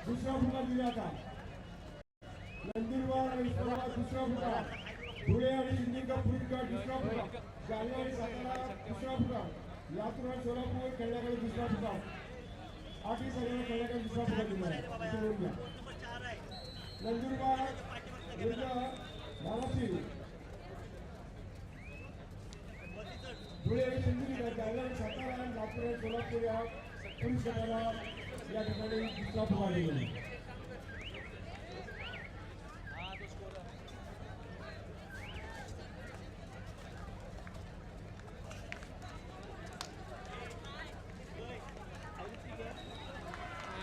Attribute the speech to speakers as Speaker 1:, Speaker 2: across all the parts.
Speaker 1: दुसरा फुगा दिला आता नंदुरबार आणि उस्मानाबाद दुसरा फुगा, धुळे आणि सिंधुदुर्ग फुटका दुसरा फुगा, जालना आणि सातारा दुसरा फुगा, लातूर आणि सोलापूर खेळण्याकडे दुसरा फुगा, आठी सगळ्यांना खेळण्याकडे दुसरा फुगा दिला आहे. नंदुरबार धाराशिव, धुळे आणि सिंधुदुर्ग, जालना आणि सातारा, लातूर आणि सोलापूर या पोलीस गटाला या ठिकाणी दुसरा फुगा दिला आहे.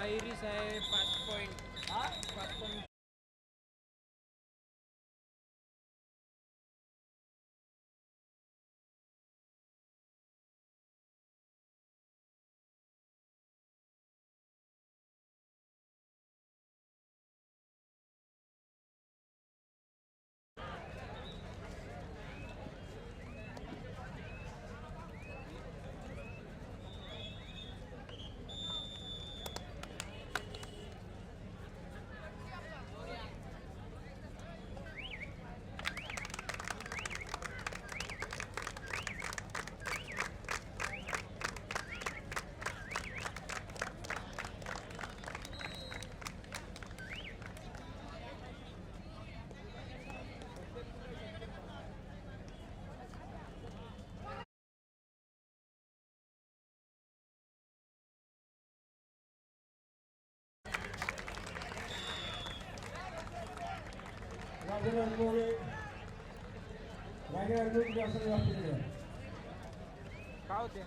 Speaker 2: आयरिस आहे 5 पॉईंट 5 पॉईंट. काय होते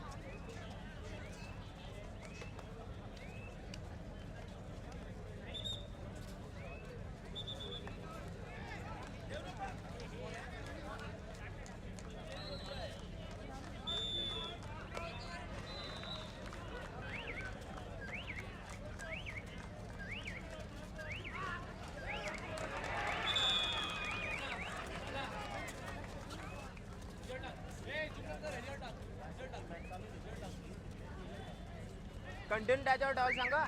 Speaker 2: कंटेंट त्याच्यावर टाक सांगा.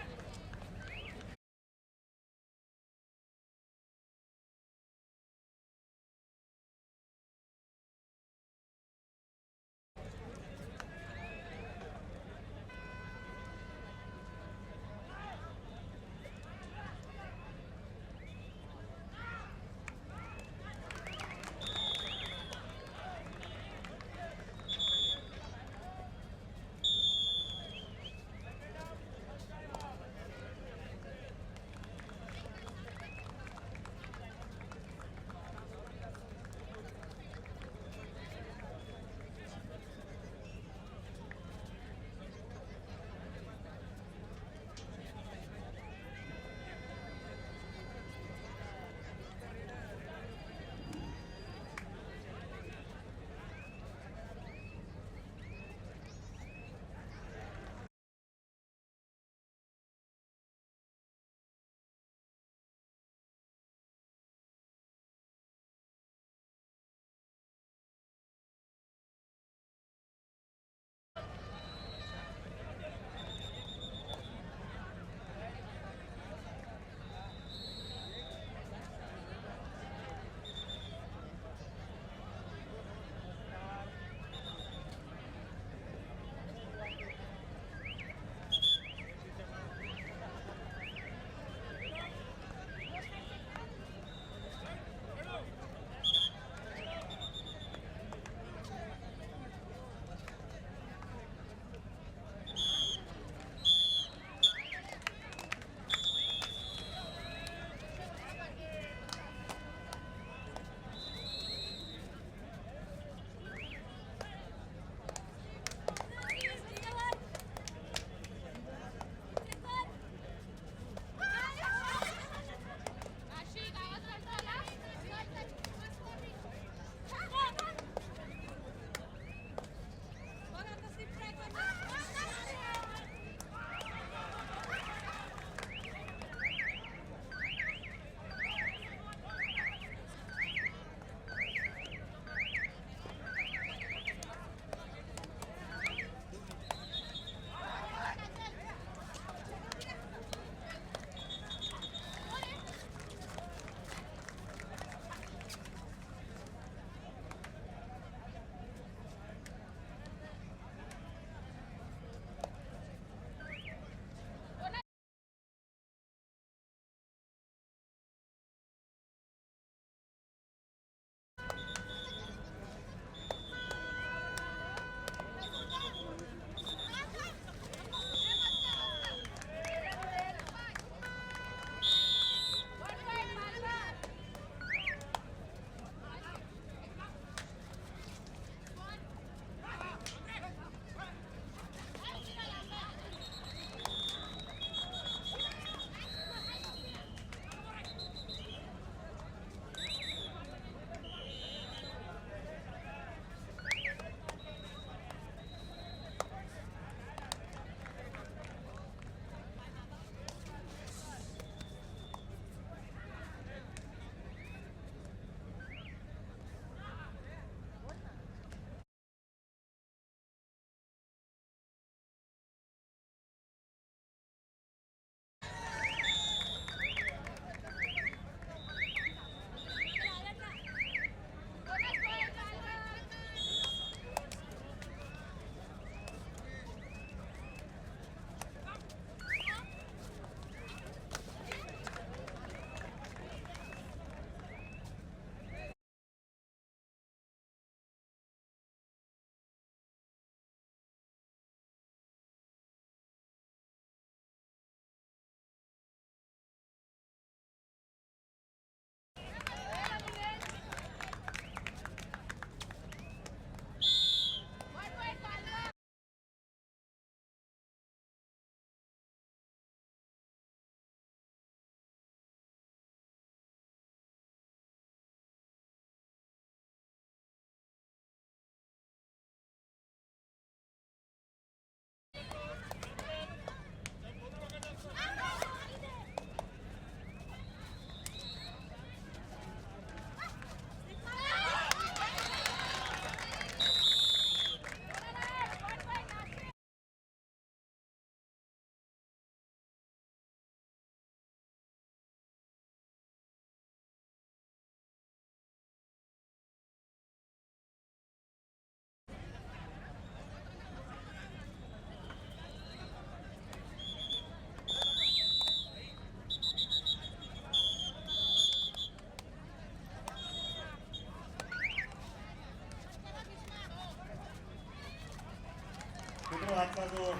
Speaker 3: आजचा जो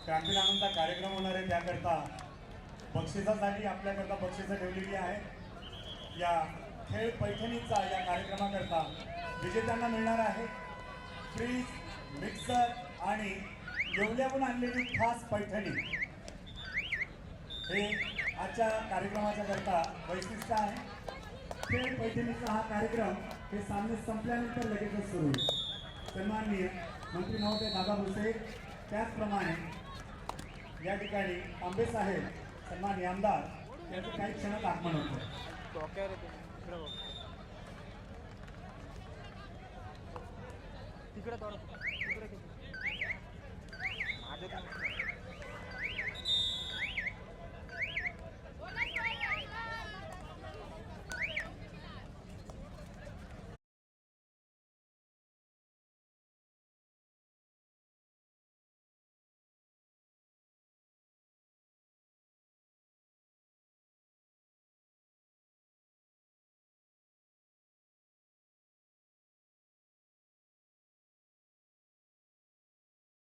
Speaker 3: क्रांतीनामांचा कार्यक्रम होणार आहे त्याकरता बक्षिसासाठी आपल्याकरता बक्षिसं ठेवलेली आहे। या खेळ पैठणीचा या कार्यक्रमाकरता विजेत्यांना मिळणार आहे फ्रीज, मिक्सर आणि येवल्याहून आणलेली खास पैठणी। हे आजच्या कार्यक्रमाच्या करता वैशिष्ट्य आहे। खेळ पैठणीचा हा कार्यक्रम हे सामने संपल्यानंतर लगेचच सुरू होईल। सन्माननीय मंत्री महोदय दादा भुसे, त्याचप्रमाणे या ठिकाणी आंबे साहेब सन्माननीय आमदार याचं काही क्षणात आगमन होतं।
Speaker 2: डोक्यावर येते इकडे बघ. तिकडे थोडं तिकडे किती माझ्या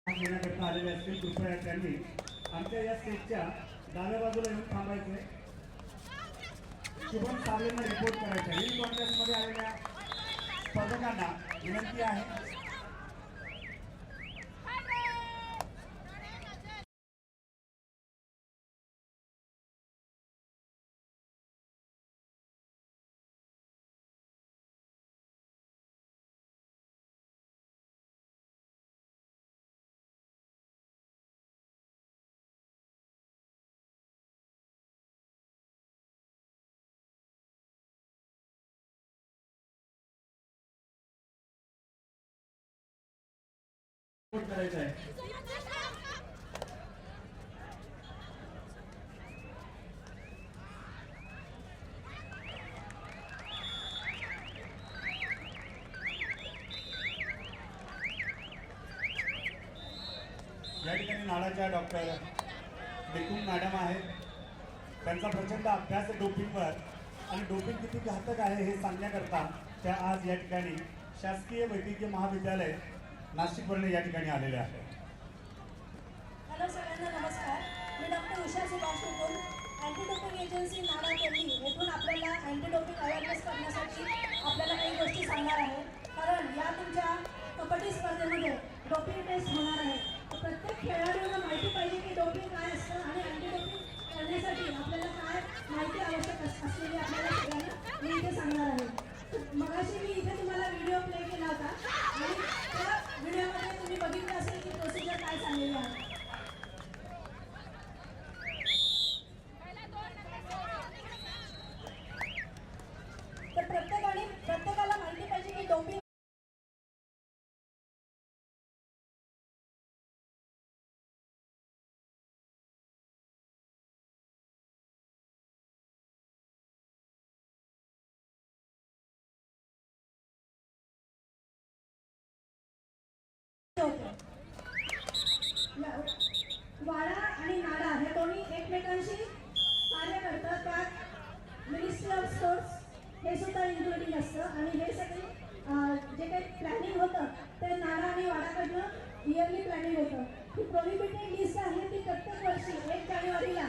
Speaker 3: घेण्याकरता आलेले असतील कृपया त्यांनी आमच्या या स्टेजच्या डाव्या बाजूला येऊन थांबायचे। शुभम साबळेंना रिपोर्ट करायचा। रिंग कॉन्टेस्टमध्ये आलेल्या स्पर्धकांना विनंती आहे करायचं आहे। या ठिकाणी नाडाच्या डॉक्टर निकुंज मॅडम आहेत। त्यांचा प्रचंड अभ्यास डोपिंगवर आणि डोपिंग किती घातक आहे हे सांगण्याकरता त्या आज या ठिकाणी शासकीय वैद्यकीय महाविद्यालय नाशिकवरून या ठिकाणी आलेले आहेत।
Speaker 4: हॅलो सगळ्यांना नमस्कार। मी डॉक्टर उषा सुभाष निकुंज, अँटी डोपिंग एजन्सी नाडा दिल्ली येथून आपल्याला अँटी डोपिंग अवेअरनेस करण्यासाठी आपल्याला काही गोष्टी सांगणार आहे। कारण या तुमच्या कबड्डी स्पर्धेमध्ये डोपिंग टेस्ट होणार आहे। प्रत्येक खेळाडूंना माहिती पाहिजे की डोपिंग काय असतं आणि अँटी डोपिंग करण्यासाठी आपल्याला काय माहिती आवश्यक असलेली आपल्याला सगळ्यांना मी इथे सांगणार आहे। मगाशी मी इथे तुम्हाला व्हिडिओ प्ले केला होता आणि त्या व्हिडिओमध्ये तुम्ही बघितलं असेल की प्रोसिजर काय सांगलेली आहे। तर प्रत्येकाला माहिती पाहिजे की डोपिंग वाडा आणि नाडा हे दोन्ही एकमेकांशी कार्य करतात। त्यात मिनिस्ट्री ऑफ स्पोर्ट्स हे सुद्धा इन्क्लुडिंग असतं आणि हे सगळे जे काही प्लॅनिंग होतं ते नाडा आणि वाडाकडनं इयरली प्लॅनिंग होतं। ही प्रोहिबिटेड लिस्ट आहे ती प्रत्येक वर्षी 1 जानेवारीला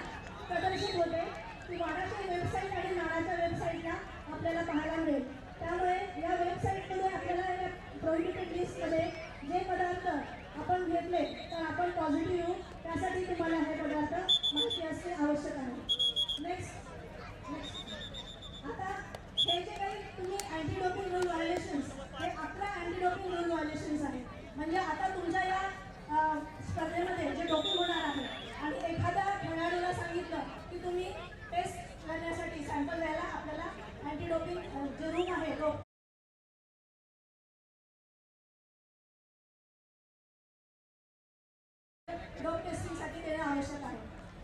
Speaker 4: प्रदर्शित होते। ती वाडाच्या वेबसाईट आणि नाडाच्या वेबसाईटला आपल्याला पाहायला मिळेल। त्यामुळे या वेबसाईटमध्ये आपल्याला या प्रोहिबिटेड लिस्टमध्ये जे पदार्थ आपण घेतले तर आपण पॉझिटिव्ह येऊ, त्यासाठी तुम्हाला हे पदार्थ माहिती असणे आवश्यक आहे। नेक्स्ट आता हे जे काही तुम्ही अँटी डोपिंग रूल व्हायोलेशन्स हे 11 अँटी डोपिंग रूल व्हायोलेशन्स आहेत। म्हणजे आता तुमच्या या स्पर्धेमध्ये जे डोपिंग होणार आहे आणि एखाद्या खेळाडूला सांगितलं की तुम्ही टेस्ट करण्यासाठी सॅम्पल द्यायला आपल्याला अँटी डोपिंग जे रूम आहे डोप टेस्टिंगसाठी देणं आवश्यक आहे।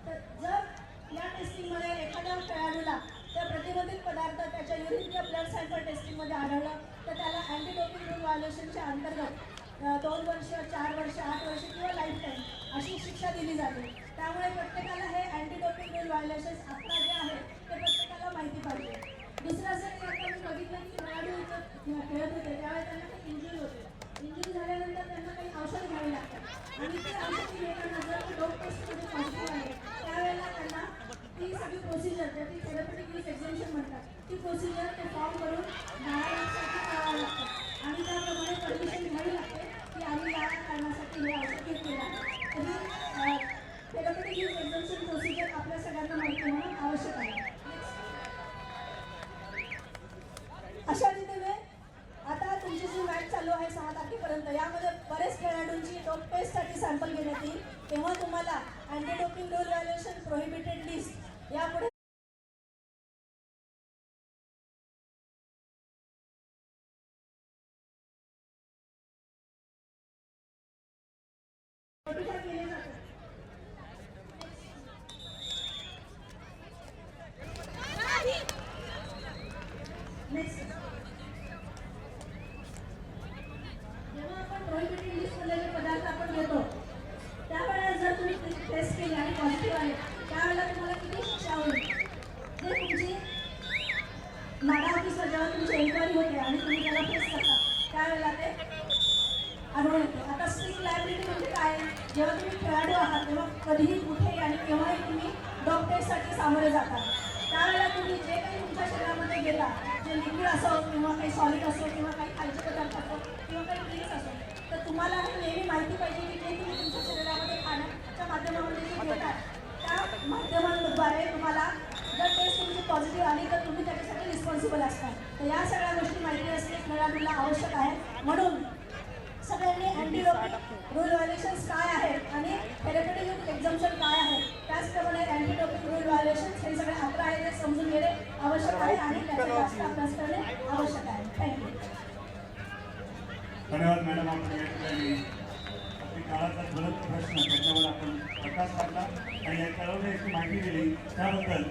Speaker 4: तर जर या टेस्टिंगमध्ये एखाद्या खेळाडूला त्या प्रतिबंधित पदार्थ त्याच्या युरिन किंवा ब्लड सॅम्पल टेस्टिंगमध्ये आढळलं तर त्याला अँटी डोपिंग रूल व्हायोलेशनच्या अंतर्गत 2 वर्ष, 4 वर्ष, 8 वर्ष किंवा लाईफ टाईम अशी शिक्षा दिली जाते। त्यामुळे प्रत्येकाला हे अँटी डोपिंग रूल व्हायोलेशन्स 11 जे आहे ते प्रत्येकाला माहिती पाहिजे। दुसरं असं की आता मी बघितलं की खेळाडू खेळत होते त्यावेळेस त्यांना काही इंजुरी होते। इंजुरी झाल्यानंतर त्यांना काही औषध घ्यावी लागतात आणि ते औषधी घेताना जर ते डोप टेस्टमध्ये पॉझिटिव्ह आले त्यावेळेला त्यांना ती सगळी प्रोसिजर ज्याची थेरपेटिक यूज एक्झामिशन म्हणतात ती प्रोसिजर ते फॉर्म करून न्यायालयासाठी करावं लागतं आणि त्याप्रमाणे परमिशन घ्यावी लागते की आम्ही या कारणासाठी हे औषध घेतलेलं आहे. तरी थेरपेटिक यूज एक्झामिशन प्रोसिजर आपल्या सगळ्यांना माहिती होणं आवश्यक आहे. अशा रीतीने आता तुमची जी मॅच चालू आहे 6 तारखेपर्यंत यामध्ये बरेच खेळाडूंची डोप टेस्टसाठी सॅम्पल घेण्यात येईल. तेव्हा तुम्हाला anti doping rule violation prohibited list यापुढे notify केले जातात. नेक्स्ट जेव्हा आपण प्रोहिबिटेड लिस्टमध्ये जे पदार्थ आपण घेतो त्यावेळेस जर तुम्ही टेस्ट केली आणि पॉझिटिव्ह आले त्यावेळेला तुम्हाला किती शिक्षा होईल हे तुमची नाडा ऑफिसला जेव्हा तुमची एन्क्वायरी होते आणि तुम्ही त्याला फेस करता त्यावेळेला ते आढळून येते. आता स्ट्रिक्ट लायबिलिटी म्हणजे काय जेव्हा तुम्ही खेळाडू आहात तेव्हा कधीही कुठेही आणि केव्हाही तुम्ही डॉग टेस्टसाठी सामोरे जाता त्यावेळेला तुम्ही जे काही तुमच्या शरीरामध्ये घेता जे लिक्विड असो किंवा काही सॉलिड असो किंवा काही खायचे पदार्थ असो किंवा काही ड्रिंक्स असो तर तुम्हाला हे नेहमी माहिती पाहिजे की जे तुम्ही तुमच्या शरीरामध्ये खाण्याच्या माध्यमामध्ये जे घेतात त्या माध्यमांद्वारे तुम्हाला जर टेस्ट तुमची पॉझिटिव्ह आली तर तुम्ही त्याच्यासाठी रिस्पॉन्सिबल असता. तर या सगळ्या गोष्टी माहिती असणे खेळाडूला आवश्यक आहे. म्हणून सगळ्यांनी अँटी डोपिंग रूल व्हायोलेशन्स काय आहेत आणि थेरपेटिक यूज एक्झाम्पशन काय आहे त्याचप्रमाणे अँटी डोपिंग रूल व्हायोलेशन्स हे सगळे 11 आहेत ते समजून घेणे आवश्यक आहे आणि त्याचा जास्त अभ्यास करणे आवश्यक आहे. थँक्यू.
Speaker 3: धन्यवाद मॅडम. आपण या ठिकाणी आपली काळाचा ज्वलंत प्रश्न त्याच्यावर आपण प्रकाश टाकला आणि या कळवण्याची माहिती दिली त्याबद्दल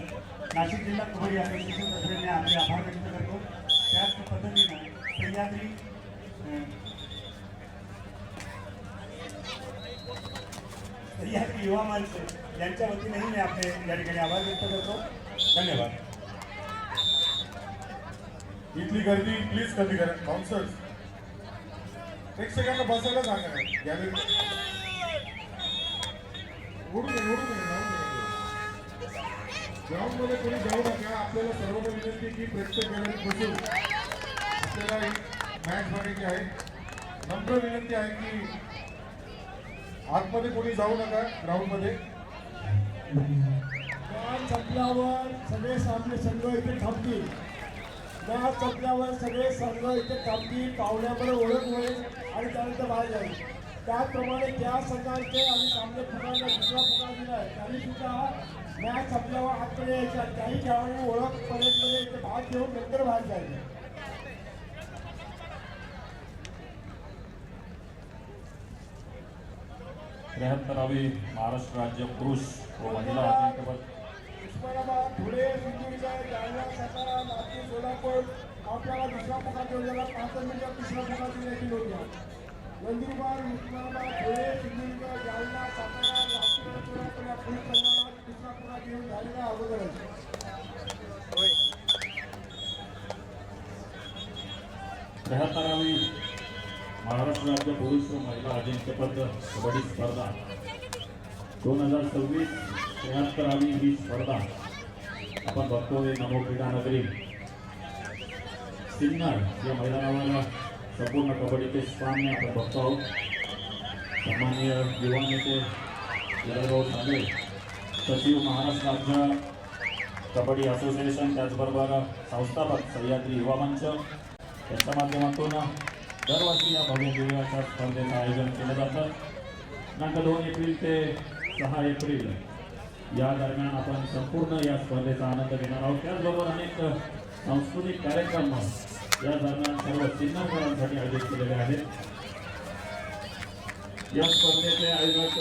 Speaker 3: नाशिक जिल्हा कबड्डी असोसिएशन तर्फे आपले आभार व्यक्त करतो. त्याच पद्धतीनं सह्याद्री युवा मंच यांच्या वतीनेही मी आपले या ठिकाणी आभार व्यक्त करतो. धन्यवाद.
Speaker 1: इथली गर्दी प्लीज कमी करा. बाउन्सर्स प्रेक्षकांना बसायला सांगा. गॅलरी ग्राउंडमध्ये कोणी जाऊ नका. आपल्याला सर्वांना विनंती की प्रत्येक गॅलरीत बसून आपल्याला मॅच बघायची आहे. नम्र विनंती आहे की आतमध्ये कोणी जाऊ नका. ग्राउंडमध्ये मॅच संपल्यावर सगळे सामने संघ इथे थांबतील. मॅच संपल्यावर सगळे संघ इथे थांबतील. पाहुण्याकडे ओळख होईल आणि त्यानंतर बाहेर जाईल. त्याचप्रमाणे त्या संघांचे आणि सामने पुकारला दुसरा पुकार दिला आहे त्यांनी सुद्धा मॅच संपल्यावर आतमध्ये यायच्या. काही खेळाडू ओळख परेडमध्ये इथे भाग घेऊन नंतर बाहेर जायचे.
Speaker 5: 73वी महाराष्ट्र राज्य पुरुष व महिला अजिंक्यपद
Speaker 1: उस्मानाबाद, धुळे, सिंधुदुर्ग, जालना, सातारा, नागपूर, सोलापूर आपल्याला दुसरा पुकार देऊन झाला. 5 मिनिटात तिसरा पुकार देण्याची नोंद घ्या. नंदुरबार, उस्मानाबाद, धुळे, सिंधुदुर्ग, जालना, सातारा, नागपूर, सोलापूर या पुढील संघाला दुसरा पुकार देऊन झालेला अगोदर
Speaker 5: 73वी महाराष्ट्र राज्य पुरुष व महिला अजिंक्यपद कबड्डी स्पर्धा 2026 73वी ही स्पर्धा आपण बघतोय नमो क्रीडा नगरी सिन्नर या मैदानावर संपूर्ण कबड्डीचे सामने आपण बघतो आहोत. सन्माननीय युवा नेते विलासभाऊ सांगळे, सचिव महाराष्ट्र राज्य कबड्डी असोसिएशन, त्याचबरोबर संस्थापक सह्याद्री युवा मंच यांच्या माध्यमातून दरवर्षी या भव्य दिव्याच्या स्पर्धेचं आयोजन केलं जातं. दिनांक 2 एप्रिल ते 6 एप्रिल या दरम्यान आपण संपूर्ण या स्पर्धेचा आनंद घेणार आहोत. त्याचबरोबर अनेक सांस्कृतिक कार्यक्रम या दरम्यान सर्व सिन्नरकरांसाठी आयोजित केलेले आहेत. या स्पर्धेचे आयोजक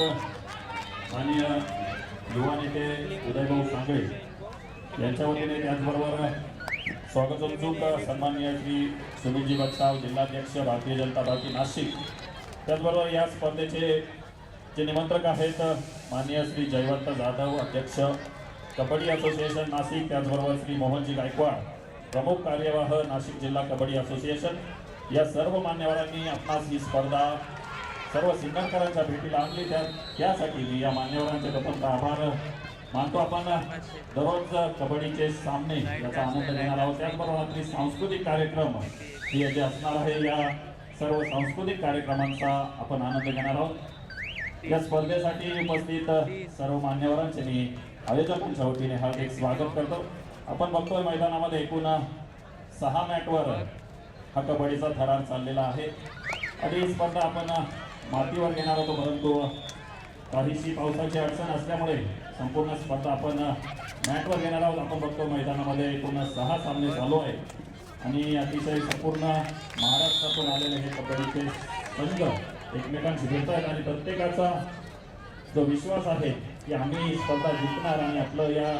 Speaker 5: माननीय युवा नेते उदयभाऊ सांगळे यांच्या वतीने, त्याचबरोबर स्वागतोत्सुक सन्माननीय श्री सुनीलजी बच्चाव, जिल्हाध्यक्ष भारतीय जनता पार्टी नाशिक, त्याचबरोबर या स्पर्धेचे जे निमंत्रक आहेत माननीय श्री जयवंत जाधव, अध्यक्ष कबड्डी असोसिएशन नाशिक, त्याचबरोबर श्री मोहनजी गायकवाड, प्रमुख कार्यवाह नाशिक जिल्हा कबड्डी असोसिएशन, या सर्व मान्यवरांनी आपणास ही स्पर्धा सर्व सिन्नरकरांच्या भेटीला आणली त्यासाठी मी या मान्यवरांचे प्रथम आभार मानतो. आपण दररोज कबड्डीचे सामने याचा आनंद घेणार आहोत. त्याचबरोबर आपली सांस्कृतिक कार्यक्रम हे जे असणार आहे या सर्व सांस्कृतिक कार्यक्रमांचा आपण आनंद घेणार आहोत. या स्पर्धेसाठी उपस्थित सर्व मान्यवरांचे मी आयोजकांच्या वतीने हार्दिक स्वागत करतो. आपण बघतोय मैदानामध्ये एकूण 6 मॅटवर हा कबड्डीचा थरार चाललेला आहे आणि ही स्पर्धा आपण मातीवर घेणार होतो, परंतु काहीशी पावसाची अडचण असल्यामुळे संपूर्ण स्पर्धा आपण मॅटवर घेणार आहोत. आपण बघतो मैदानामध्ये एकूण 6 सामने चालू आहेत आणि अतिशय संपूर्ण महाराष्ट्रातून आलेले हे कबड्डीचे संघ एकमेकांशी भेटत आहेत आणि प्रत्येकाचा जो विश्वास आहे की आम्ही ही स्पर्धा जिंकणार आणि आपलं या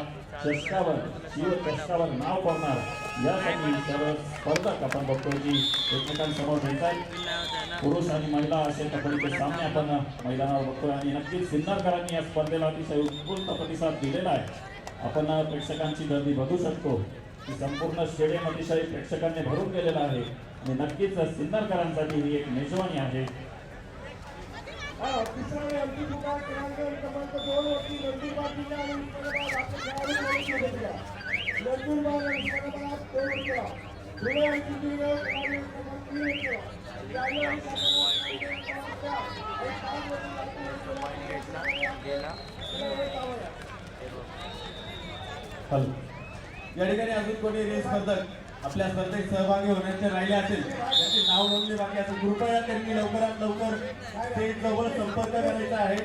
Speaker 5: चषकावर चषकावर नाव करणार, यासाठी सर्व स्पर्धक आपण बघतो की एकमेकांसमोर भेटत आहेत. पुरुष आणि महिला असे कबड्डीचे सामने आपण मैदानावर बघतोय आणि नक्कीच सिन्नरकरांनी या स्पर्धेला अतिशय उत्स्फूर्त प्रतिसाद दिलेला आहे. आपण प्रेक्षकांची गर्दी बघू शकतो की संपूर्ण स्टेडियम अतिशय प्रेक्षकांनी भरून गेलेला आहे आणि नक्कीच सिन्नरकरांसाठी ही एक मेजवानी आहे.
Speaker 1: तिसरा एमपी दुकान क्रमांक 2 वरती नंदुरबार जिल्हा आणि उस्मानाबाद आपण खेळाडू नंदुरबार आणि उस्मानाबाद 2 वरतीला धुळे आणि सिंधुदुर्ग खेळाडू क्रमांक 3 वरतीला जालना आणि सातारा
Speaker 6: या ठिकाणी अजून कोणी रेस स्पर्धक आपल्या स्पर्धेत सहभागी होण्याचे राहिले असेल त्यांचे नाव नोंदणी बाकी असेल कृपया त्यांनी लवकरात लवकर स्टेज जवळ संपर्क करायचा आहे.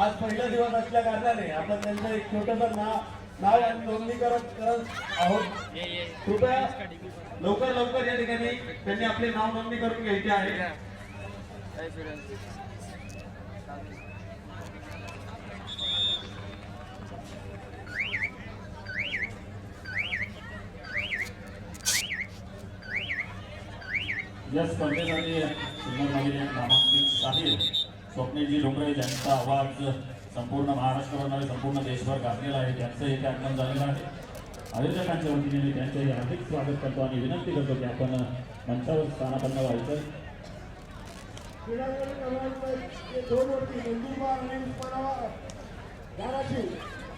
Speaker 6: आज पहिला दिवस असल्या कारणाने आपण त्यांचं एक छोटंसं नाव आणि नोंदणी करत आहोत. कृपया लवकर या ठिकाणी त्यांनी आपले नाव नोंदणी करून घ्यायचे आहे.
Speaker 5: या स्पर्धेसाठी सिन्नरमधील नामांकित शाहीर स्वप्नीलजी डोंगरे ज्यांचा आवाज संपूर्ण महाराष्ट्रावर नव्हे संपूर्ण देशभर गाजलेला आहे, त्यांचं इथे आगमन झालेलं आहे. आयोजकांच्या वतीने मी त्यांचंही हार्दिक स्वागत करतो आणि विनंती करतो की आपण मंचावर स्थानापन्न व्हायचं.
Speaker 1: क्रीडांगण क्रमांक 2 वरती नंदुरबार आणि उस्मानाबाद धाराशिव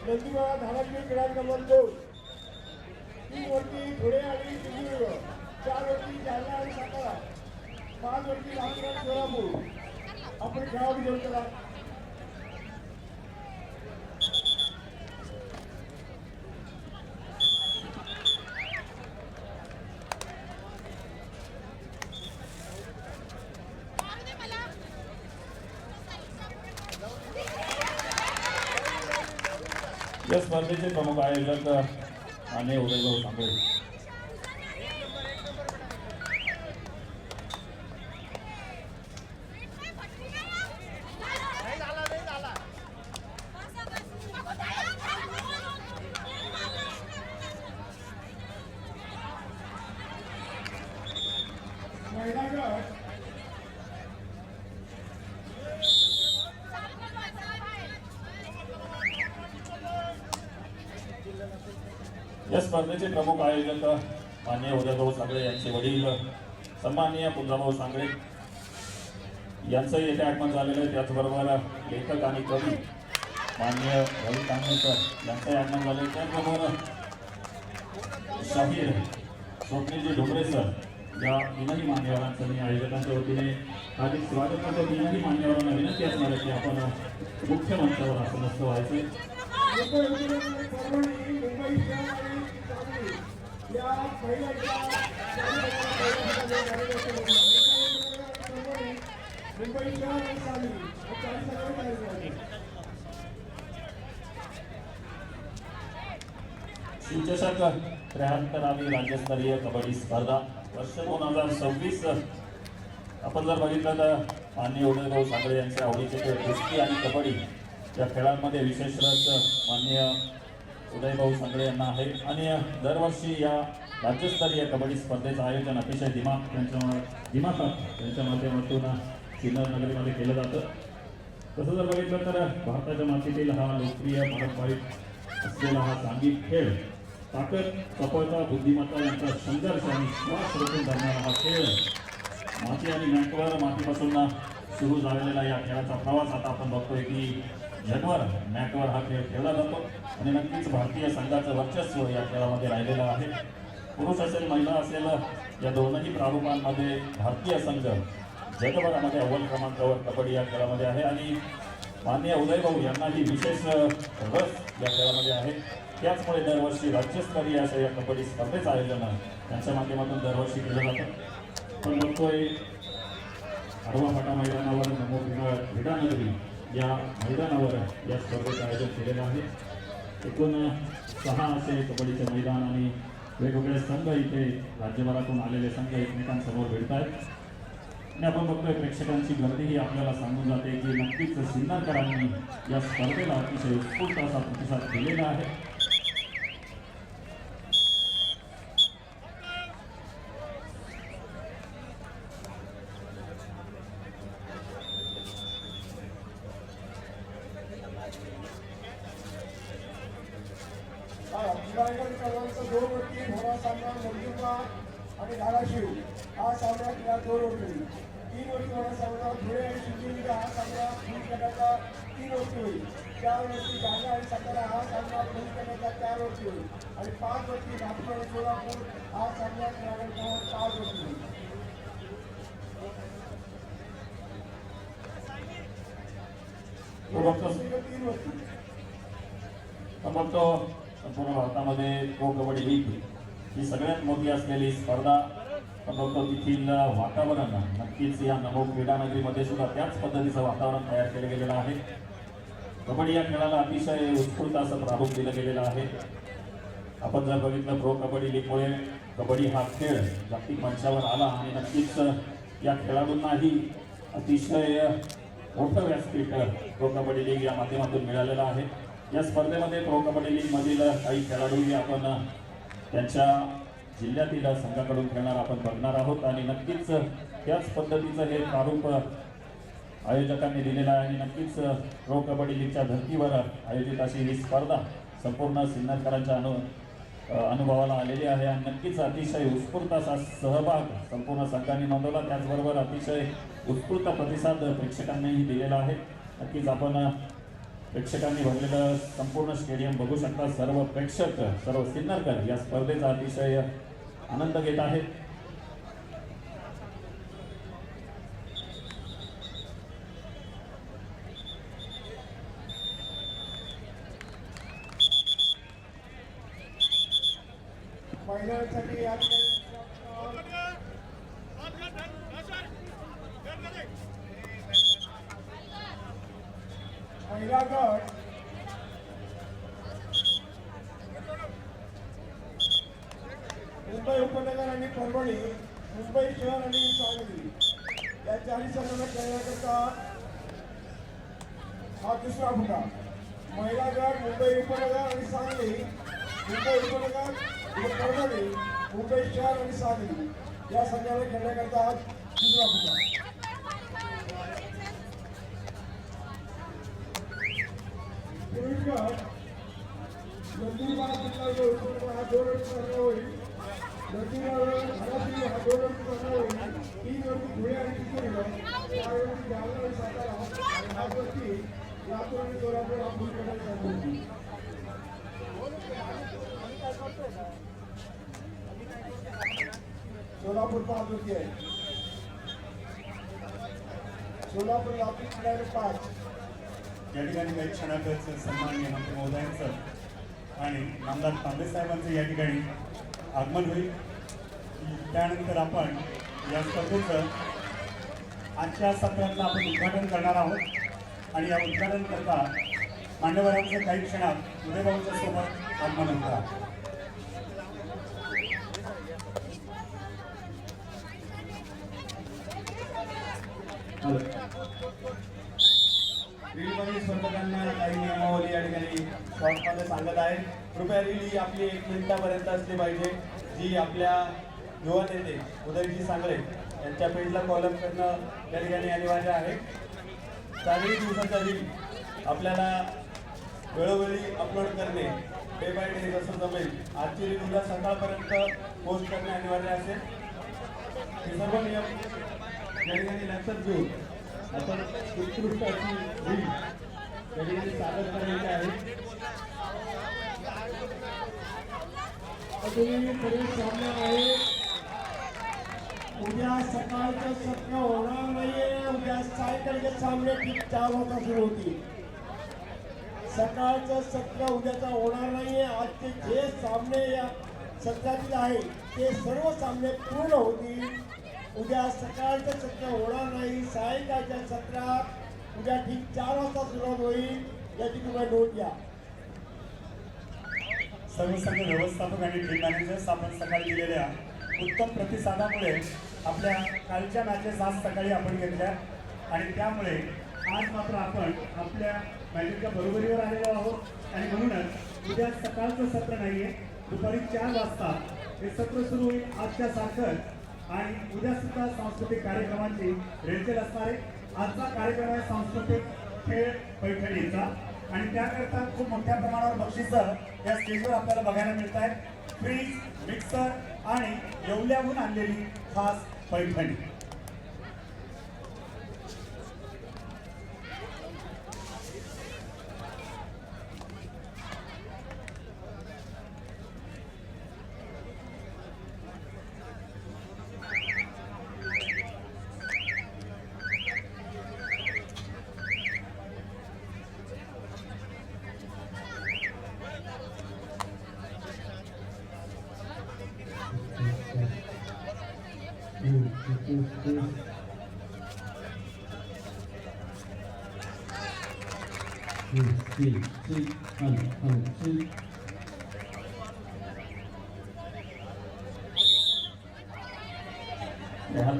Speaker 1: क्रीडांगण क्रमांक 2, 3 वरती धुळे आणि सिंधुदुर्ग, 4 वरती जालना आणि सातारा, 5 वरती लातूर आणि सोलापूर आपण खेळाडू घेऊन चला.
Speaker 5: या स्पर्धेचे प्रमुख आयोजक आणि उदयभाऊ सांगळे. या स्पर्धेचे प्रमुख आयोजक माननीय उदयभाऊ सांगळे यांचे वडील सन्माननीय पुंजाभाऊ सांगळे यांचं येथे आगमन झालेलं आहे. त्याचबरोबर लेखक आणि कवी माननीय रवी कांगणेकर यांचंही आगमन झाले. त्याचबरोबर शाहीर स्वप्नीलजी डोंगरे सर या तीनही मान्यवरांचं मी आयोजकांच्या वतीने हार्दिक स्वागत करतो. तीनही मान्यवरांना विनंती असणार आहे की आपण मुख्य मंचावर असं नसतं व्हायचं. शिवचषक 73वी राज्यस्तरीय कबड्डी स्पर्धा वर्ष 2026 आपण जर बघितलं तर माननीय उदयभाऊ सांगळे यांच्या आवडीचे खेळ कुस्ती आणि कबड्डी या खेळांमध्ये विशेष रस माननीय उदयभाऊ सांगळे यांना आहे आणि दरवर्षी या राज्यस्तरीय कबड्डी स्पर्धेचं आयोजन अतिशय दिमाखात त्यांच्या माध्यमातून सिन्नर नगरीमध्ये केलं जातं. तसं जर बघितलं तर भारताच्या मातीतील हा लोकप्रिय पारंपरिक असलेला हा सांघिक खेळ ताकद, चपळता, बुद्धिमत्ता यांचा संघर्ष आणि श्वास रोखून धरणारा हा खेळ माती आणि मॅटवर मातीपासून सुरू झालेला या खेळाचा प्रवास आता आपण बघतोय की जगभर मॅटवर हा खेळ खेळला जातो आणि नक्कीच भारतीय संघाचं वर्चस्व या खेळामध्ये राहिलेलं आहे. पुरुष असेल महिला असेल या दोनही प्रारूपांमध्ये भारतीय संघ जगभरामध्ये अव्वल क्रमांकावर कबड्डी या खेळामध्ये आहे आणि माननीय उदय भाऊ यांनाही विशेष रस या खेळामध्ये आहे. त्याचमुळे दरवर्षी राज्यस्तरीय अशा या कबड्डी स्पर्धेचं आयोजन त्यांच्या माध्यमातून दरवर्षी केलं जातं. पण बघतोय आडवा फाटा मैदानावर नमो क्रीडा नगरी या मैदानावर या स्पर्धेचं आयोजन केलेलं आहे. एकूण 6 असे कबड्डीचे मैदान आणि वेगवेगळे संघ इथे राज्यभरातून आलेले संघ एकमेकांसमोर भेटत आहेत आणि आपण बघतोय प्रेक्षकांची गर्दीही आपल्याला सांगून जाते की नक्कीच सिन्नरकरांनी या स्पर्धेला अतिशय उत्स्फूर्त असा प्रतिसाद दिलेला आहे.
Speaker 1: दिवाळगड क्रमांक 2 वरती होणार सामना नंदुरबार आणि धाराशिव हा सामना या 2 वरती 3 वरती होणार सामना धुळे आणि सिंधुदुर्ग हा सामना पुरुष गटाचा 3 वरती होईल. 4 वरती जालना आणि सातारा हा सामना पुरुष गटाचा 4 वरती होईल आणि 5 वरती नागपूर आणि सोलापूर हा सामना क्रमांक 5 वरती होईल. तीन वरती
Speaker 5: आपण बघतो संपूर्ण भारतामध्ये प्रो कबड्डी लीग ही सगळ्यात मोठी असलेली स्पर्धा. आपण बघतो तेथील वातावरण नक्कीच या नमो क्रीडा नगरीमध्ये सुद्धा त्याच पद्धतीचं वातावरण तयार केलं गेलेलं आहे. कबड्डी या खेळाला अतिशय उत्स्फूर्त असं प्रारूप दिलं गेलेलं आहे. आपण जर बघितलं प्रो कबड्डी लीगमुळे कबड्डी हा खेळ जागतिक मंचावर आला आणि नक्कीच या खेळाडूंनाही अतिशय मोठं व्यासपीठ प्रो कबड्डी लीग या माध्यमातून मिळालेलं आहे. या स्पर्धेमध्ये प्रो कबड्डी लीगमधील काही खेळाडूही आपण त्यांच्या जिल्ह्यातील संघाकडून खेळणार आपण बघणार आहोत आणि नक्कीच त्याच पद्धतीचं हे प्रारूप आयोजकांनी दिलेलं आहे आणि नक्कीच प्रो कबड्डी लीगच्या धर्तीवर आयोजित अशी ही स्पर्धा संपूर्ण सिन्नरकरांच्या अनुभवाला आलेली आहे आणि नक्कीच अतिशय उत्स्फूर्त असा सहभाग संपूर्ण संघाने नोंदवला. त्याचबरोबर अतिशय उत्स्फूर्त प्रतिसाद प्रेक्षकांनीही दिलेला आहे. नक्कीच आपण प्रेक्षकांनी भरलेलं संपूर्ण स्टेडियम बघू शकता. सर्व प्रेक्षक सर्व सिन्नरकर या स्पर्धेचा अतिशय आनंद घेत आहेत.
Speaker 1: महिलांसाठी या ठिकाणी महिला गट मुंबई उपनगर आणि परभणी, मुंबई शहर आणि सांगली या 4 संघांना खेळण्याकरता हा दुसरा फुटा. महिला गट मुंबई उपनगर आणि सांगली, मुंबई उपनगर परभणी, मुंबई शहर आणि सांगली या संघाला खेळण्याकरता हा दुसरा फुटा. पुरुष गट नंदुरबार जिल्हा जो हा 2 वरती सामना होईल. नंदुरबार धाराशिव हा 2 वरती सामना होईल. 3 वरती धुळे आणि चित्रduर्ग, 4 वरती जालना आणि सातारा आणि 5 वरती लातूर आणि सोलापूर हा पुरुष गटाचा सामना होईल. सोलापूर 5 वरती आहे. सोलापूर लातूर 5.
Speaker 3: या ठिकाणी काही क्षणातच सन्माननीय मंत्री महोदयांचं आणि नामदार तांबे साहेबांचं या ठिकाणी आगमन होईल. त्यानंतर आपण या स्पर्धेचं आजच्या सत्रातलं आपण उद्घाटन करणार आहोत आणि या उद्घाटन करता मान्यवरांचं काही क्षणात उदयभाऊंच्या सोबत आगमन होतं आहे.
Speaker 6: रीलमधील स्पर्धकांना काही नियमावली या ठिकाणी शॉर्टमध्ये सांगत आहे. कृपया रील ही आपली 1 मिनिटापर्यंत असली पाहिजे. जी आपल्या युवा नेते उदयजी सांगळे यांच्या पेजला कॉलम करणं या ठिकाणी अनिवार्य आहे. 4 दिवसाचा रील आपल्याला वेळोवेळी अपलोड करणे डे बाय डे जसं जमेल. आजची रील उद्या सकाळपर्यंत पोस्ट करणे अनिवार्य असेल. हे सर्व नियम या ठिकाणी लक्षात घेऊन आपण उत्कृष्ट अशी रील या ठिकाणी सादर करायची आहे.
Speaker 1: अजूनही पुढे सामना आहे. उद्या सकाळचं सत्र होणार नाहीये. उद्या सायंकाळचे सामने ठीक 4 वाजता सुरू होतील. सकाळचं सत्र उद्याचा होणार नाहीये. आजचे जे सामने या सत्रातील आहे ते सर्व सामने पूर्ण होतील. उद्या सकाळचं सत्र होणार नाही. सायंकाळच्या सत्रात उद्या ठीक 4 वाजता सुरुवात होईल. याची तुम्ही नोंद घ्या.
Speaker 3: सर्व संघ व्यवस्थापक आणि टीम मॅनेजर्स आपण सकाळी दिलेल्या उत्तम प्रतिसादामुळे आपल्या कालच्या मॅचेस आज सकाळी आपण घेतल्या आणि त्यामुळे आज मात्र आपण आपल्या मॅचेसच्या बरोबरीवर आलेलो आहोत आणि म्हणूनच उद्या सकाळचं सत्र नाहीये. दुपारी 4 वाजता हे सत्र सुरू होईल आजच्या सारखं आणि उद्या सुद्धा सांस्कृतिक कार्यक्रमांची रेलचेल असणार आहे. आजचा कार्यक्रम आहे सांस्कृतिक खेळ पैठणीचा आणि त्याकरता खूप मोठ्या प्रमाणावर बक्षिसं या स्टेजवर आपल्याला बघायला मिळत आहेत. फ्रीज, मिक्सर आणि येवल्याहून आणलेली खास पैठणी.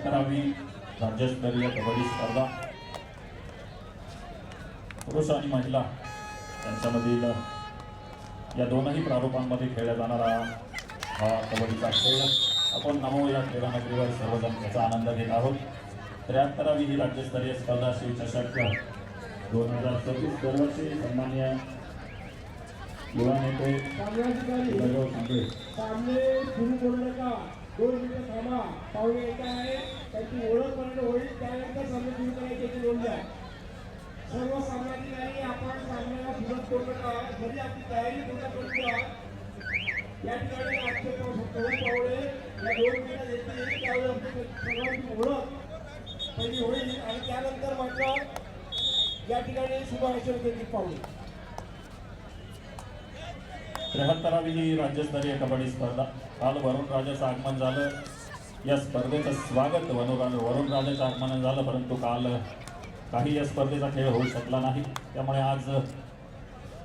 Speaker 5: करावी राज्यस्तरीय कबड्डी स्पर्धा पुरुष आणि महिला यांच्यामधील या दोनही प्रारूपांमध्ये खेळला जाणारा हा कबड्डीचा खेळ आपण नमो या क्रीडानगरीवर सर्वजण याचा आनंद घेत आहोत. 73वी ही राज्यस्तरीय स्पर्धा शिवचषक 2026 दरवर्षी सन्मान्य युवा नेते उदयभाऊ सांगळे
Speaker 1: सामने सुरू करू नका. 2 मिनिटं थांबा. पाहुणे येत आहे. त्यांची ओळख पर्यंत होईल. त्यानंतर सामने सुरू करायची याची नोंद घ्या. सर्व सामनाधिकारी आपण सामन्याला सुरुवात करू नका. जरी आपली तयारी पूर्ण करून द्या. या ठिकाणी आजचे पाहुणे या 2 मिनिटात येतील. त्यावेळी आपली सर्वांची ओळख पहिली होईल आणि त्यानंतर मात्र या ठिकाणी शुभारंभ देतील पाहुणे.
Speaker 5: 73वी ही राज्यस्तरीय कबड्डी स्पर्धा काल वरुण राजाचं आगमन झालं. या स्पर्धेचं स्वागत वरुण राजाचं आगमन झालं, परंतु काल काही या स्पर्धेचा खेळ होऊ शकला नाही. त्यामुळे आज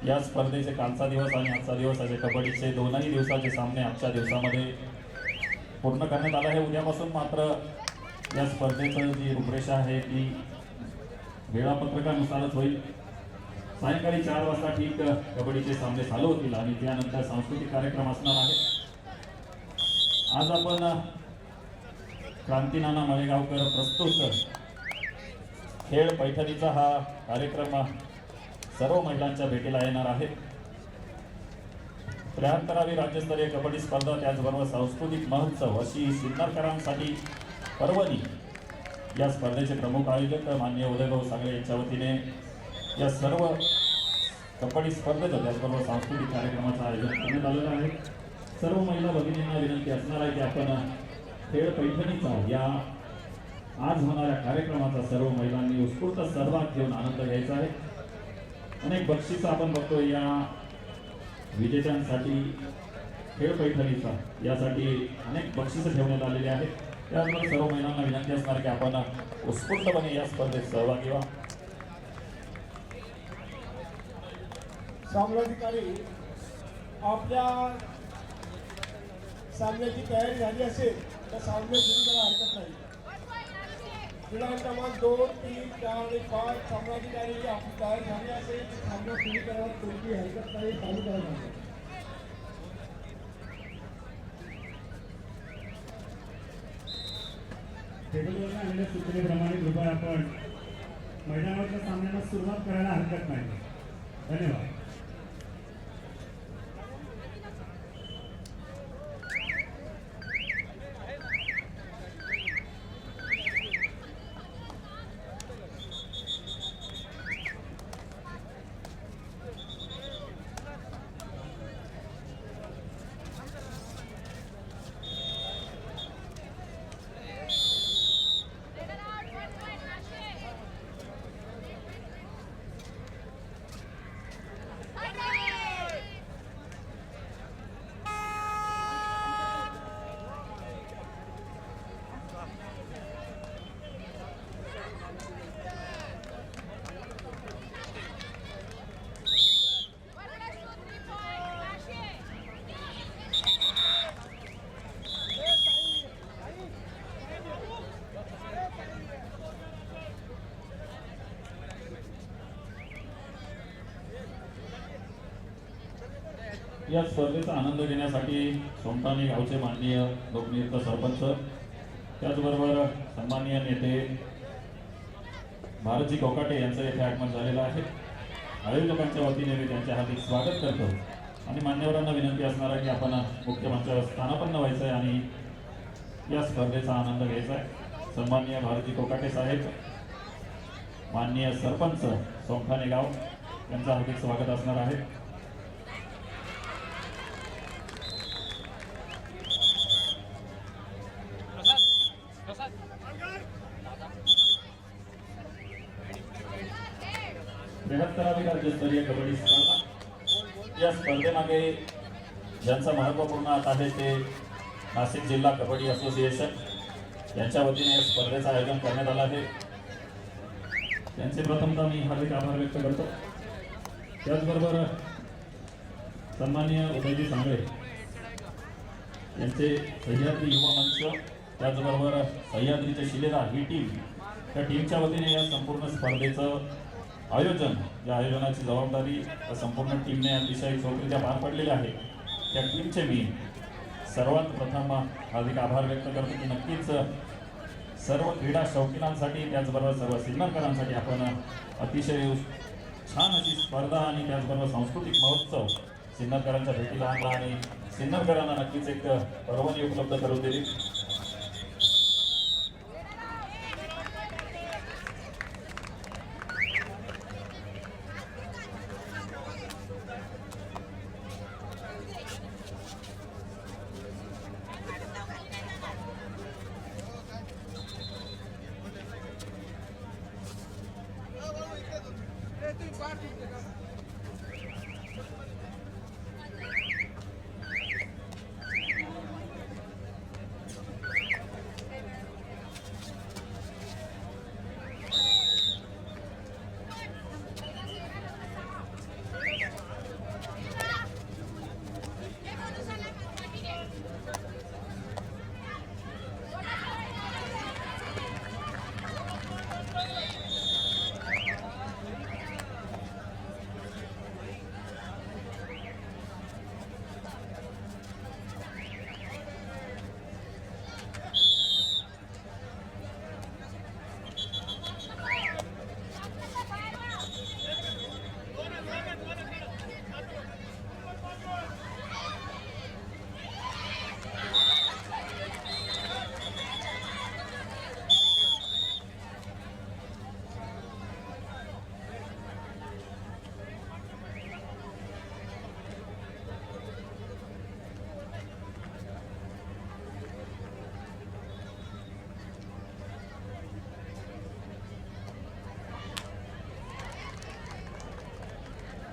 Speaker 5: या स्पर्धेचे कालचा दिवस आणि आजचा दिवस असे कबड्डीचे दोनही दिवसाचे सामने आजच्या दिवसामध्ये पूर्ण करण्यात आलं आहे. उद्यापासून मात्र या स्पर्धेचं जी रूपरेषा आहे ती वेळापत्रकानुसारच होईल. सायंकाळी 4 वाजता ठीक कबड्डीचे सामने चालू होतील आणि त्यानंतर सांस्कृतिक कार्यक्रम असणार आहे. आज आपण क्रांतीनाना मळेगावकर प्रस्तुत खेळ पैठणीचा हा कार्यक्रम सर्व महिलांच्या भेटीला येणार आहे. 73वी राज्यस्तरीय कबड्डी स्पर्धा त्याचबरोबर सांस्कृतिक महोत्सव अशी सिन्नरकरांसाठी पर्वणी या स्पर्धेचे प्रमुख आयोजक माननीय उदयभाऊ सांगळे यांच्या वतीने या सर्व कबड्डी स्पर्धेचं त्याचबरोबर सांस्कृतिक कार्यक्रमाचं आयोजन करण्यात आलेलं आहे. सर्व महिला भगिनींना विनंती असणार आहे की आपण खेळ पैठणीचा या आज होणाऱ्या कार्यक्रमाचा सर्व महिलांनी उत्स्फूर्त सहभाग घेऊन आनंद घ्यायचा आहे. अनेक बक्षिसं आपण बघतो या विजेत्यांसाठी खेळ पैठणीचा यासाठी अनेक बक्षिसं ठेवण्यात आलेली आहेत. त्याचबरोबर सर्व महिलांना विनंती असणार की आपण उत्स्फूर्तपणे या स्पर्धेत सहभागी व्हा.
Speaker 1: सामनाधिकारी आपल्या सामन्याची तयारी झाली असेल तर सामने सुरू करायला हरकत नाही. क्रीडा क्रमांक 2, 3, 4 आणि 5 सामनाधिकारी आपली तयारी झाली असेल तर सामना सुरू करायला कोणती हरकत नाही. चालू करायला
Speaker 3: टेबलवर आलेल्या सूचनेप्रमाणे कृपया आपण मैदानावरच्या सामन्यांना सुरुवात करायला हरकत नाही. धन्यवाद.
Speaker 5: या स्पर्धेचा आनंद घेण्यासाठी सोमठाणे गावचे माननीय लोकनियुक्त सरपंच, त्याचबरोबर सन्माननीय नेते भारतजी कोकाटे यांचं येथे आगमन झालेलं आहे. आयोजकांच्या वतीने मी त्यांचे हार्दिक स्वागत करतो आणि मान्यवरांना विनंती असणार आहे की आपण मुख्य मंचावर स्थानापन्न व्हायचं आहे आणि या स्पर्धेचा आनंद घ्यायचा आहे. सन्माननीय भारतजी कोकाटे साहेब, माननीय सरपंच सोमठाणे गाव यांचं हार्दिक स्वागत असणार आहे. बृहत्तरावी राज्यस्तरीय कबड्डी स्पर्धा, या स्पर्धेमागे ज्यांचं महत्त्वपूर्ण हात आहे ते नाशिक जिल्हा कबड्डी असोसिएशन यांच्या वतीने या स्पर्धेचं आयोजन करण्यात आलं आहे. त्यांचे प्रथमतः मी हार्दिक आभार व्यक्त करतो. त्याचबरोबर सन्माननीय उदयजी सांगळे यांचे सह्याद्री युवा मंच, त्याचबरोबर सह्याद्रीचे शिलेदार ही टीम, त्या टीमच्या वतीने या संपूर्ण स्पर्धेचं आयोजन, या आयोजनाची जबाबदारी संपूर्ण टीमने अतिशय चोखरीत्या पार पडलेली आहे. त्या टीमचे मी सर्वात प्रथम हार्दिक आभार व्यक्त करतो की नक्कीच सर्व क्रीडा शौकीनांसाठी, त्याचबरोबर सर्व सिन्नरकरांसाठी आपण अतिशय छान अशी स्पर्धा आणि त्याचबरोबर सांस्कृतिक महोत्सव सिन्नरकरांच्या भेटीला आणला आणि सिन्नरकरांना नक्कीच एक पर्वणी उपलब्ध करून दिली.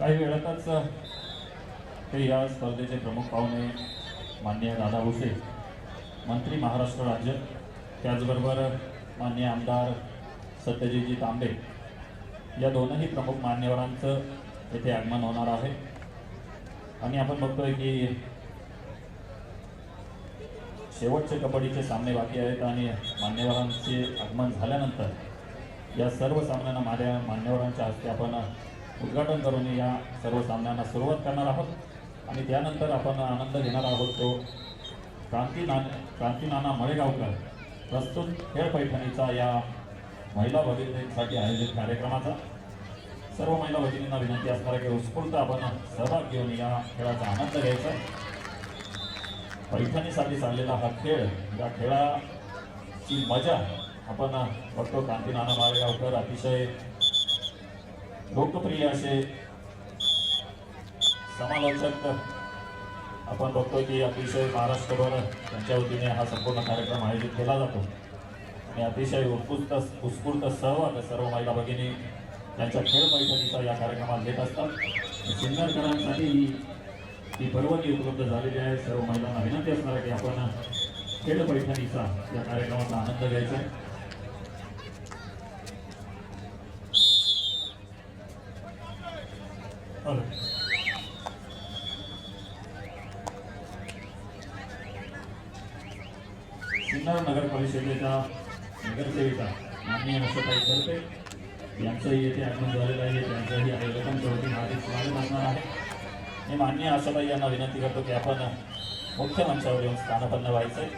Speaker 5: काही वेळातच ते या स्पर्धेचे प्रमुख पाहुणे माननीय दादा भुसे, मंत्री महाराष्ट्र राज्य, त्याचबरोबर माननीय आमदार सत्यजितजी तांबे, या दोनही प्रमुख मान्यवरांचं येथे आगमन होणार आहे. आणि आपण बघतोय की शेवटचे कबड्डीचे सामने बाकी आहेत आणि मान्यवरांचे आगमन झाल्यानंतर या सर्व सामन्यांना मान्यवरांच्या हस्ते आपण उद्घाटन करून या सर्व सामन्यांना सुरुवात करणार आहोत. आणि त्यानंतर आपण आनंद घेणार आहोत तो क्रांती नाना मळेगावकर प्रस्तुत खेळ पैठणीचा या महिला भगिनींसाठी आयोजित कार्यक्रमाचा. सर्व महिला भगिनींना विनंती असणार आहे की उत्स्फूर्त आपण सहभाग घेऊन या खेळाचा आनंद घ्यायचा. पैठणीसाठी चाललेला हा खेळ, या खेळाची मजा आपण बघतो. क्रांती नाना मळेगावकर अतिशय लोकप्रिय असे समालोचक आपण बघतोय की अतिशय महाराष्ट्रभर त्यांच्या वतीने हा संपूर्ण कार्यक्रम आयोजित केला जातो आणि अतिशय उत्स्फूर्त सहभाग सर्व महिला भगिनी त्यांच्या खेळ पैठणीचा या कार्यक्रमात घेत असतात. सिन्नरकरांसाठी ही पर्वणी उपलब्ध झालेली आहे. सर्व महिलांना विनंती असणार आहे की आपण खेळ पैठणीचा या कार्यक्रमाचा आनंद घ्यायचा आहे. सिन्नर नगर परिषदेच्या नगरसेविका माननीय नशताई करते यांचंही येथे आगमन झालेलं आहे. त्यांचंही आयोजकांच्या वतीने हार्दिक स्वागत असणार आहे. मी मान्य आशाताई यांना विनंती करतो की आपण मुख्य मंचावर येऊन स्थानापन्न व्हायचंय.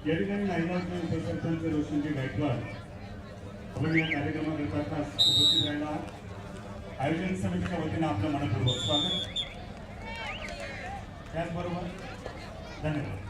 Speaker 3: या ठिकाणी नायगावचे उपसरपंच रोशनजी गायकवाड आपण या कार्यक्रमाकरता उपस्थित राहिला आहात. आयोजन समितीच्या वतीनं आपलं मनपूर्वक स्वागत. त्याचबरोबर धन्यवाद.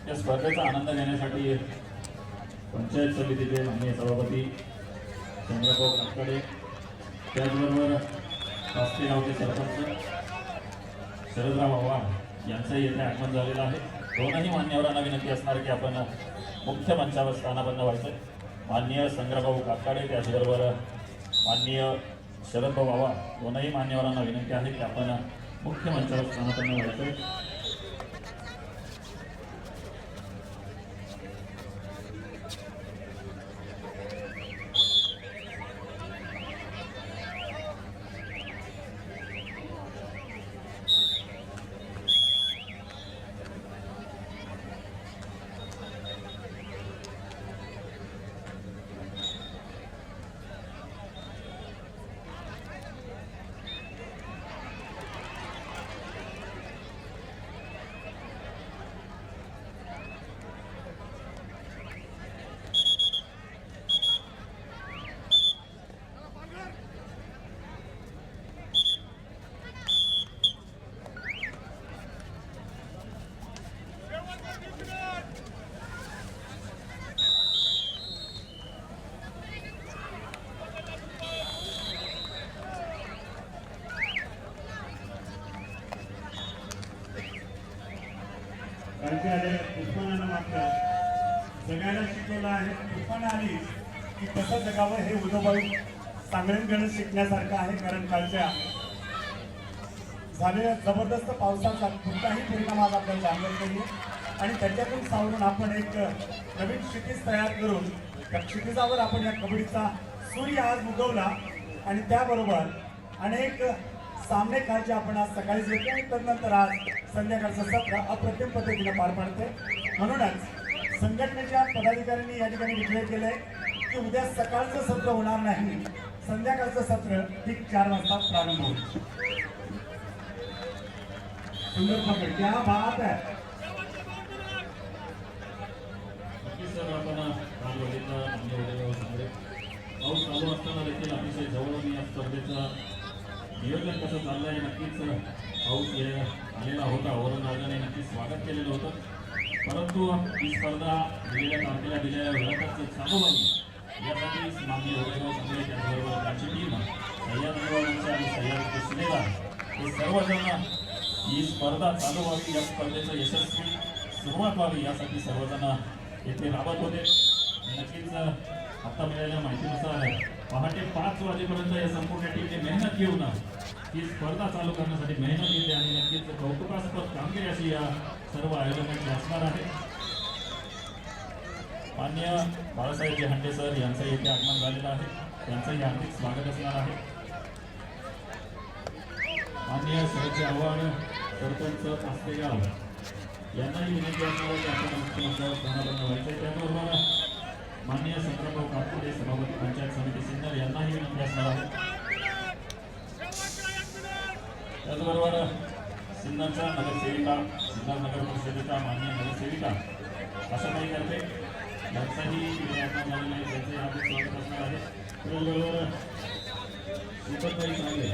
Speaker 5: या स्पर्धेचा आनंद घेण्यासाठी पंचायत समितीचे माननीय सभापती चंद्रभाऊ काकडे, त्याचबरोबर पास्ते गावचे सरपंच शरदराव आव्हाड यांचंही येथे आगमन झालेलं आहे. दोनही मान्यवरांना विनंती असणार की आपण मुख्य मंचावर स्थानापन्न व्हायचं. माननीय संग्रामभाऊ काकडे त्याचबरोबर माननीय शरदभाऊ आव्हाड दोनही मान्यवरांना विनंती आहे की आपण मुख्य मंचावर स्थानापन्न व्हायचं.
Speaker 3: कालचे आलेल्या तुफानानं मात्र जगायला शिकवलं आहे. तुफान आली की कसं जगावं हे उदोबाई सांगलीकडे शिकण्यासारखं आहे. कारण कालच्या झालेल्या जबरदस्त पावसाचा कोणताही परिणाम आज आपल्याला जाणवत नाही आणि त्याच्यातून सावरून आपण एक नवीन क्षितिज तयार करून त्या क्षितिजावर आपण या कबड्डीचा सूर्य आज उगवला आणि त्याबरोबर अनेक सामने कालचे आपण आज सकाळी घेतले आणि त्यानंतर आज संध्याकाळचं सत्र अप्रतिम पद्धतीने पार पाडते. म्हणूनच संघटनेच्या पदाधिकाऱ्यांनी या ठिकाणी डिक्लेअर केलंय की उद्या सकाळचं सत्र होणार नाही, संध्याकाळचं सत्र ठीक 4 वाजता प्रारंभ होईल. सुंदर पकड, क्या बात आहे.
Speaker 5: सर आपण काल बघितलं पाऊस चालू असताना देखील अतिशय जवळून या स्पर्धेचं नियोजन कसं चाललं आहे. नक्कीच पाऊस आलेला होता, वरून राजाने नक्कीच स्वागत केलेलं होतं. परंतु ही स्पर्धा दिलेल्या तारखेला दिलेल्या वेळातच चालू व्हावी यासाठी माननीय उदयभाऊ सांगळे त्याचबरोबर त्यांची टीम सह्याद अनुभवांचे आणि सह्याद कृष्णेला हे सर्वजण ही स्पर्धा चालू व्हावी, या स्पर्धेचं यशस्वी सुरुवात व्हावी यासाठी सर्वजण येथे राबत होते. नक्कीच आता मिळालेल्या माहितीनुसार पहाटे 5 वाजेपर्यंत या संपूर्ण टीमने मेहनत घेऊन ही स्पर्धा चालू करण्यासाठी मेहनत घेतली आणि नक्कीच कौतुकास्पद कामगिरी अशी या सर्व आयोजकांची असणार आहे. माननीय बाळासाहेब हंडे सर यांचं येथे आगमन झालेलं आहे, त्यांचंही हार्दिक स्वागत असणार आहे. माननीय सरचे आव्हाड सरपंच पास्तेगाव यांनाही विनंती असणार की आपण मुख्यमंत्र्यावर स्थानापन्न व्हायचं. त्याचबरोबर माननीय संग्रामभाऊ काकडे सभापती पंचायत समिती सिन्नर यांनाही विनंती असणार आहे. त्याचबरोबर सिन्नरच्या नगरसेविका, सिन्नर नगर परिषदेच्या माननीय नगरसेविका आशाताई करते यांचाही आगमन झालेलं आहे, त्यांचंही हार्दिक स्वागत असणार आहे. त्याचबरोबर सुपतबाई सांगले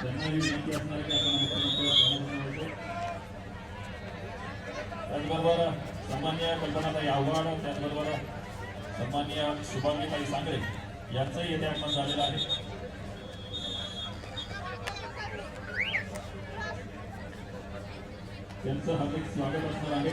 Speaker 5: त्यांनाही विनंती असणार की आपण मुख्यमंत्र्यावर स्थानापन्न व्हायचं. त्याचबरोबर सन्माननीय कल्पनाताई आव्हाड, त्याचबरोबर सन्माननीय शुभांगीताई सांगळे यांचंही येथे आगमन झालेलं आहे. त्यांचं हार्दिक स्वागत असणार आहे.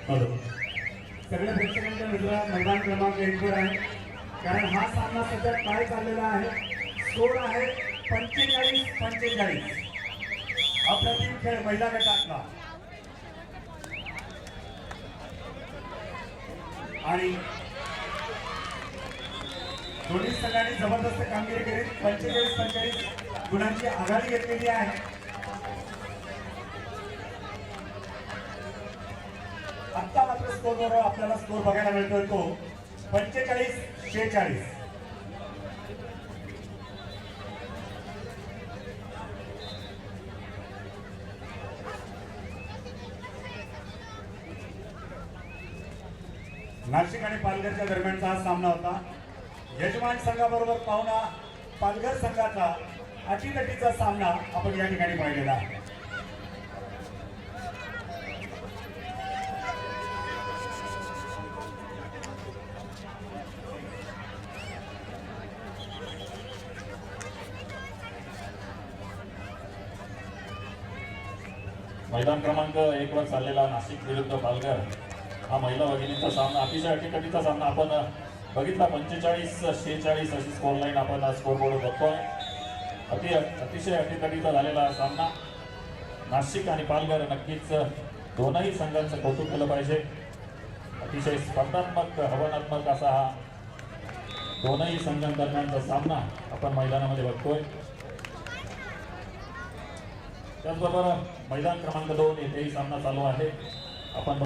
Speaker 3: हॅलो सगळ्या प्रेक्षकांच्या मित्र मैदान क्रमांक 1 वर आहे, कारण हा सामना सध्या काय चाललेला आहे. स्कोर आहे 45-45. अप्रतिम खेळ महिला गटातला आणि दोन्ही संघांनी जबरदस्त कामगिरी करीत 45-45 गुणांची आघाडी घेतलेली आहे. आत्ता मात्र स्कोरवर आपल्याला स्कोर बघायला मिळतोय तो 45-46. नाशिक आणि पालघरच्या दरम्यानचा हा सामना होता. यजमान संघाबरोबर पाहुणा पालघर संघाचा अटीतटीचा सामना आपण या ठिकाणी पाहिलेला आहे.
Speaker 5: मैदान क्रमांक 1 वर चाललेला नाशिक विरुद्ध पालघर हा महिला भगिनींचा सामना अतिशय अटीतटीचा सामना आपण बघितला. 45-46 अशी स्कोर लाईन आपण स्कोर बोर्ड बघतोय. अतिशय अटीतटीचा झालेला सामना. नाशिक आणि पालघर नक्कीच दोनही संघांचं कौतुक केलं पाहिजे. अतिशय स्पर्धात्मक आव्हानात्मक असा हा दोनही संघांदरम्यानचा सामना आपण मैदानामध्ये बघतोय. त्याचबरोबर मैदान क्रमांक 2 येथेही सामना चालू आहे. आपण